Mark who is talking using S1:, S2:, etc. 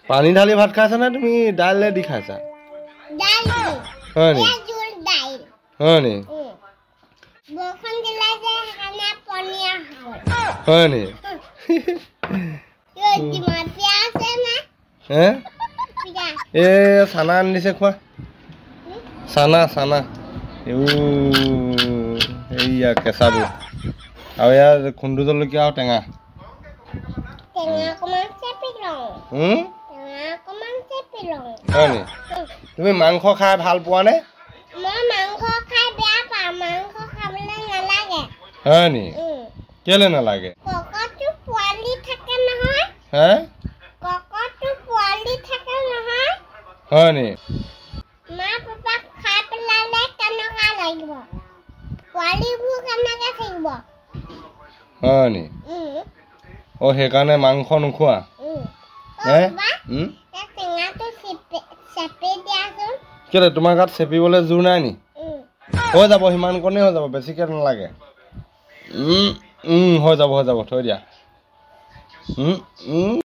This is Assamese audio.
S1: পানী ঢালি ভাত খাইছা নে তুমি দাইলে দি খাইছা? হয় নি? হয় নি? হয় নি? এ চানা আনি দিছে খোৱা চানা চানা এইয়া কেঁচা বুট আৰু ইয়াৰ খুন্দু জলকীয়া আৰু টেঙা হয় নি? তুমি মাংস খাই ভাল পোৱা নে? হয় নি? কেলে নালাগে? হে? হয় নি? হয় নি? অ সেইকাৰণে মাংস নোখোৱা? কেলে তোমাৰ গাত চেপিবলৈ জোৰ নাই নি? হৈ যাব সিমান কণেই হৈ যাব বেছিকে নালাগে হৈ যাব থৈ দিয়া